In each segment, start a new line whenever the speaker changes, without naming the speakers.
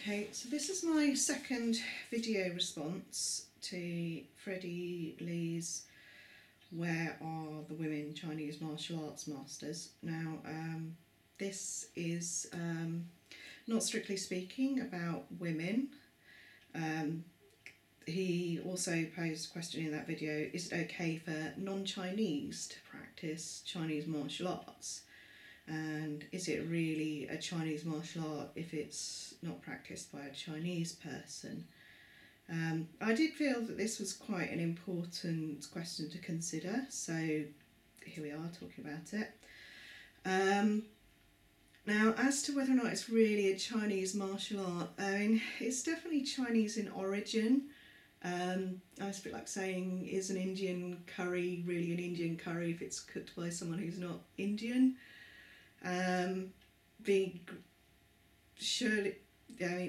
Okay, so this is my second video response to Freddie Lee's Where Are the Women Chinese Martial Arts Masters? Now, this is not strictly speaking about women. He also posed a question in that video, is it okay for non-Chinese to practice Chinese martial arts? And is it really a Chinese martial art if it's not practiced by a Chinese person? I did feel that this was quite an important question to consider, so here we are talking about it. Now, as to whether or not it's really a Chinese martial art, I mean, it's definitely Chinese in origin. It's a bit like saying, is an Indian curry really an Indian curry if it's cooked by someone who's not Indian?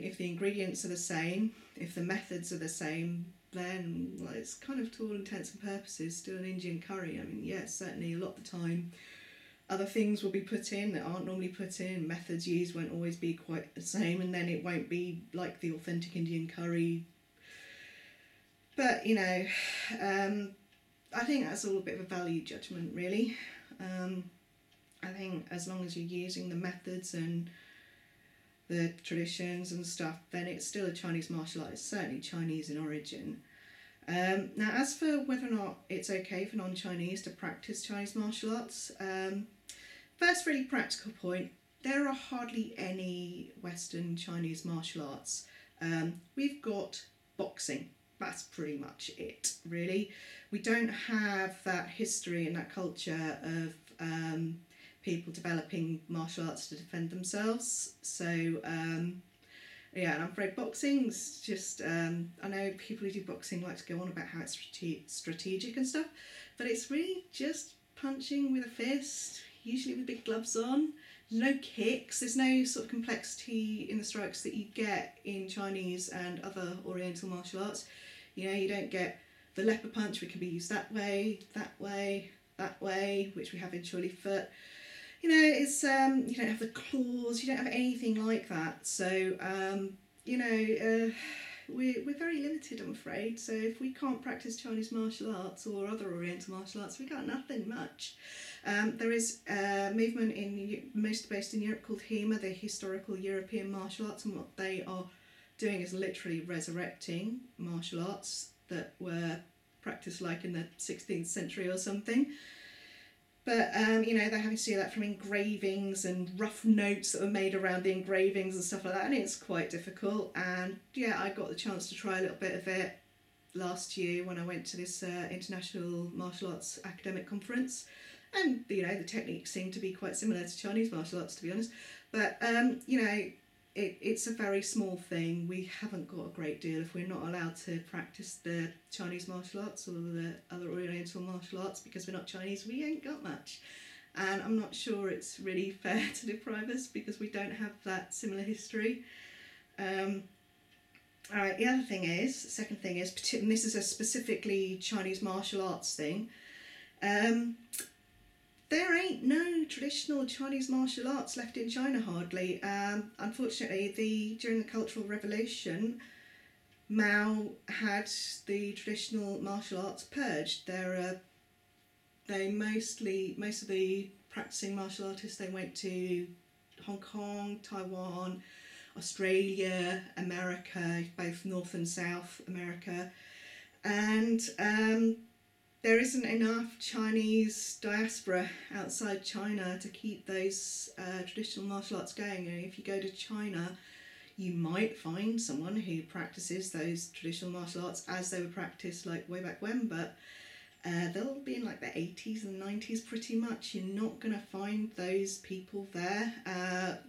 If the ingredients are the same, if the methods are the same, then it's kind of, to all intents and purposes, still an Indian curry. I mean, yes, certainly a lot of the time other things will be put in that aren't normally put in, methods used won't always be quite the same, and then it won't be like the authentic Indian curry. But, you know, I think that's all a bit of a value judgment, really. I think as long as you're using the methods and the traditions and stuff, then it's still a Chinese martial art. It's certainly Chinese in origin. Now, as for whether or not it's okay for non-Chinese to practice Chinese martial arts, first really practical point, there are hardly any Western Chinese martial arts. We've got boxing. That's pretty much it, really. We don't have that history and that culture of people developing martial arts to defend themselves. So, yeah, and I'm afraid boxing's just, I know people who do boxing like to go on about how it's strategic and stuff, but it's really just punching with a fist, usually with big gloves on. There's no kicks, there's no sort of complexity in the strikes that you get in Chinese and other Oriental martial arts. You know, you don't get the leopard punch, which can be used that way, which we have in Surely Foot. You know, it's you don't have the claws, you don't have anything like that. So, you know, we're very limited, I'm afraid. So if we can't practice Chinese martial arts or other Oriental martial arts, we got nothing much. There is a movement mostly based in Europe called HEMA, the Historical European Martial Arts, and what they are doing is literally resurrecting martial arts that were practiced like in the 16th century or something. But, you know, they're having to do that from engravings and rough notes that were made around the engravings and stuff like that, and it's quite difficult. And, yeah, I got the chance to try a little bit of it last year when I went to this International Martial Arts Academic Conference. And, you know, the techniques seem to be quite similar to Chinese martial arts, to be honest. But, you know, it's a very small thing. We haven't got a great deal. If we're not allowed to practice the Chinese martial arts or the other Oriental martial arts because we're not Chinese, we ain't got much. And I'm not sure it's really fair to deprive us because we don't have that similar history. Alright, the other thing is, second thing is, and this is a specifically Chinese martial arts thing, there ain't no traditional Chinese martial arts left in China, hardly. Unfortunately, during the Cultural Revolution, Mao had the traditional martial arts purged. Most of the practicing martial artists, they went to Hong Kong, Taiwan, Australia, America, both North and South America, and there isn't enough Chinese diaspora outside China to keep those traditional martial arts going. And if you go to China, you might find someone who practices those traditional martial arts as they were practiced like way back when, but they'll be in like the 80s and 90s pretty much. You're not going to find those people there.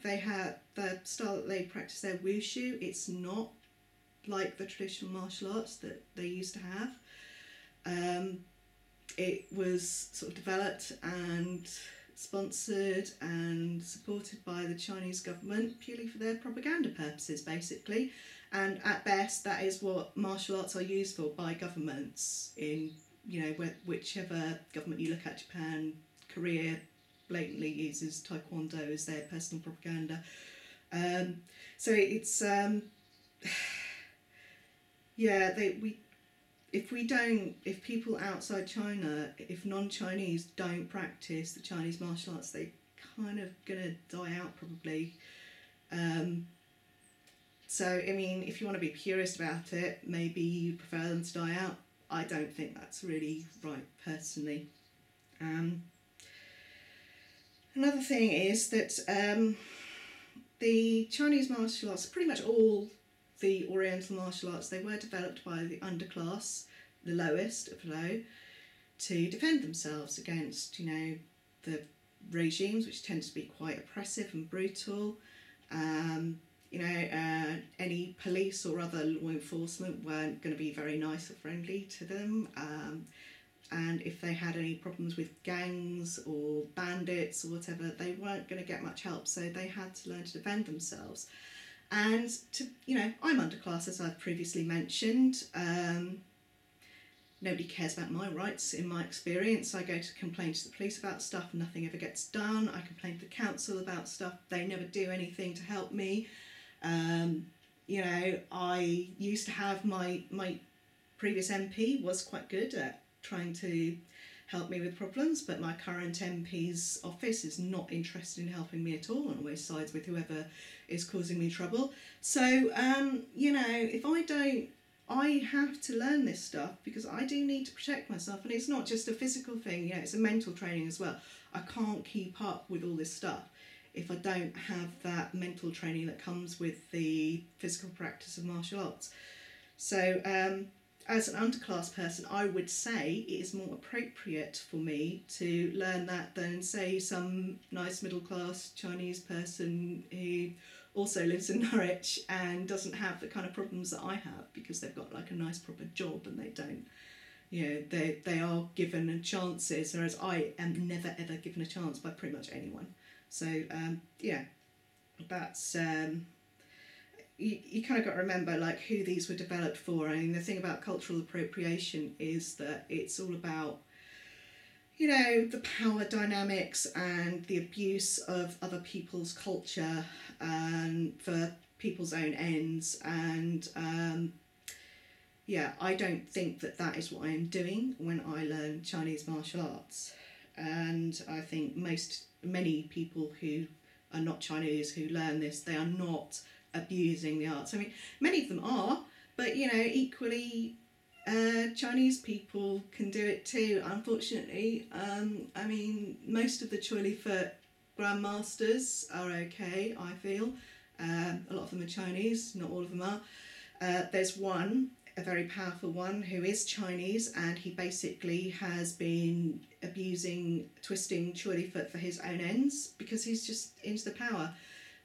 They have the style that they practice their wushu. It's not like the traditional martial arts that they used to have. It was sort of developed and sponsored and supported by the Chinese government purely for their propaganda purposes, basically. And at best, that is what martial arts are used for by governments in, you know, whichever government you look at. Japan, Korea blatantly uses Taekwondo as their personal propaganda. So it's yeah, if people outside China, if non-Chinese don't practice the Chinese martial arts, they kind of gonna die out probably. So I mean, if you want to be purist about it, maybe you prefer them to die out. I don't think that's really right, personally. Another thing is that the Chinese martial arts, pretty much all the Oriental martial arts, they were developed by the underclass, the lowest of low, to defend themselves against, the regimes, which tend to be quite oppressive and brutal. Any police or other law enforcement weren't going to be very nice or friendly to them. And if they had any problems with gangs or bandits or whatever, they weren't going to get much help. So they had to learn to defend themselves. And I'm underclass, as I've previously mentioned. Nobody cares about my rights in my experience. I go to complain to the police about stuff, nothing ever gets done. I complain to the council about stuff, they never do anything to help me. I used to have my previous MP was quite good at trying to help me with problems, but my current MP's office is not interested in helping me at all and always sides with whoever is causing me trouble. So, if I have to learn this stuff because I do need to protect myself, and it's not just a physical thing, it's a mental training as well. I can't keep up with all this stuff if I don't have that mental training that comes with the physical practice of martial arts. So as an underclass person, I would say it is more appropriate for me to learn that than, say, some nice middle class Chinese person who also lives in Norwich and doesn't have the kind of problems that I have because they've got like a nice proper job and they don't. They are given chances, whereas I am never ever given a chance by pretty much anyone. So that's you kind of got to remember like who these were developed for. I mean, the thing about cultural appropriation is that it's all about the power dynamics and the abuse of other people's culture and for people's own ends. And I don't think that is what I am doing when I learn Chinese martial arts. And I think many people who are not Chinese who learn this, they are not abusing the arts. I mean, many of them are, but equally Chinese people can do it too, unfortunately. I mean, most of the Choi Li Foot grandmasters are okay, I feel. A lot of them are Chinese, not all of them are. There's one, a very powerful one, who is Chinese, and he basically has been twisting Choi Li Foot for his own ends because he's just into the power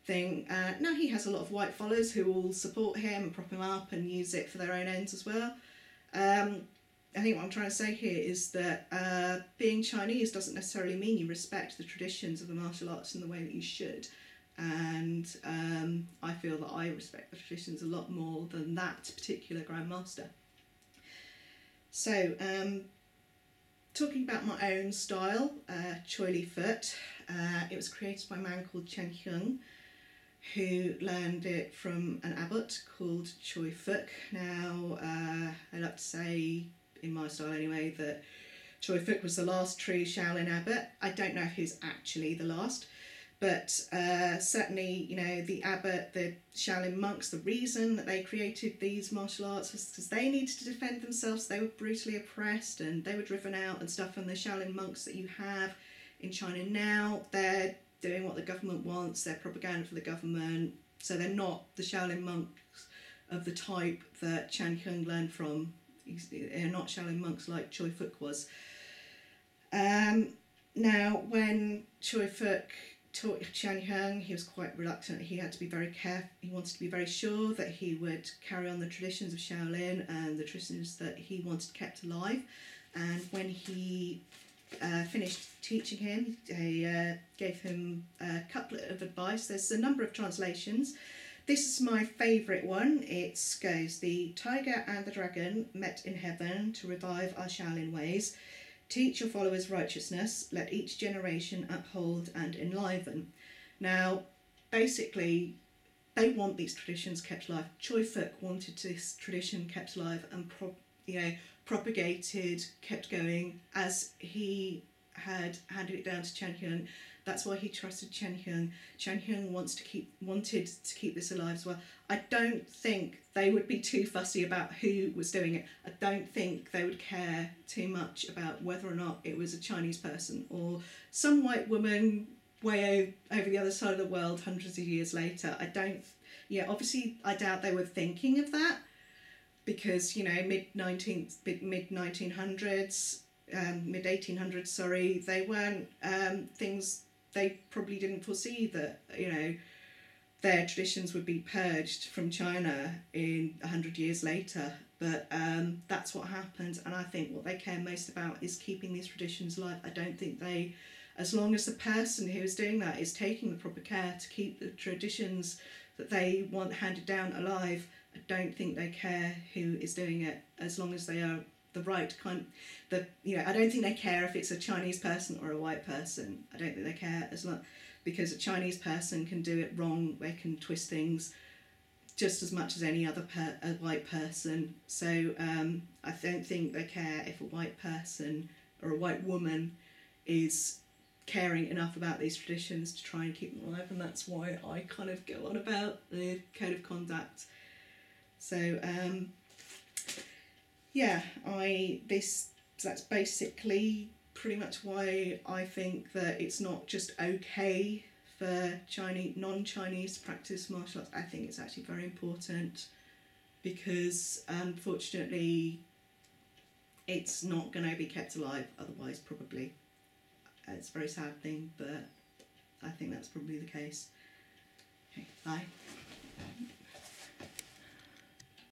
thing. Now he has a lot of white followers who all support him and prop him up and use it for their own ends as well. I think what I'm trying to say here is that being Chinese doesn't necessarily mean you respect the traditions of the martial arts in the way that you should. And I feel that I respect the traditions a lot more than that particular grandmaster. So, talking about my own style, Choi Li Foot, it was created by a man called Chen Hyung, who learned it from an abbot called Choi Fook. Now, I like to say, in my style anyway, that Choi Fook was the last true Shaolin abbot. I don't know if he was actually the last, but certainly, the abbot, the Shaolin monks, the reason that they created these martial arts was because they needed to defend themselves. They were brutally oppressed and they were driven out and stuff. And the Shaolin monks that you have in China now, they're doing what the government wants, they're propaganda for the government, so they're not the Shaolin monks of the type that Chen Hyung learned from. They're not Shaolin monks like Choi Fook was. Now, when Choi Fook taught Chen Hyung, he was quite reluctant. He had to be very careful. He wanted to be very sure that he would carry on the traditions of Shaolin and the traditions that he wanted kept alive. And when he finished teaching him, they gave him a couplet of advice. There's a number of translations. This is my favourite one. It goes, "The tiger and the dragon met in heaven to revive our Shaolin ways. Teach your followers righteousness. Let each generation uphold and enliven." Now, basically, they want these traditions kept alive. Choi Fook wanted this tradition kept alive and propagated, kept going as he had handed it down to Chen Hyun. That's why he trusted Chen Hyun. Chen Hyun wanted to keep this alive as well. I don't think they would be too fussy about who was doing it. I don't think they would care too much about whether or not it was a Chinese person or some white woman way over the other side of the world hundreds of years later. Obviously I doubt they were thinking of that, because mid 1800s, sorry, they weren't things, they probably didn't foresee that their traditions would be purged from China in 100 years later. But that's what happened, and I think what they care most about is keeping these traditions alive. I don't think they, as long as the person who is doing that is taking the proper care to keep the traditions that they want handed down alive, I don't think they care who is doing it, as long as they are the right kind. I don't think they care if it's a Chinese person or a white person. I don't think they care, because a Chinese person can do it wrong. They can twist things just as much as any other a white person. So I don't think they care if a white person or a white woman is caring enough about these traditions to try and keep them alive, and that's why I kind of go on about the code of conduct. So that's basically pretty much why I think that it's not just okay for non-Chinese to practice martial arts. I think it's actually very important, because unfortunately it's not going to be kept alive otherwise, probably. It's a very sad thing, but I think that's probably the case. Okay, bye.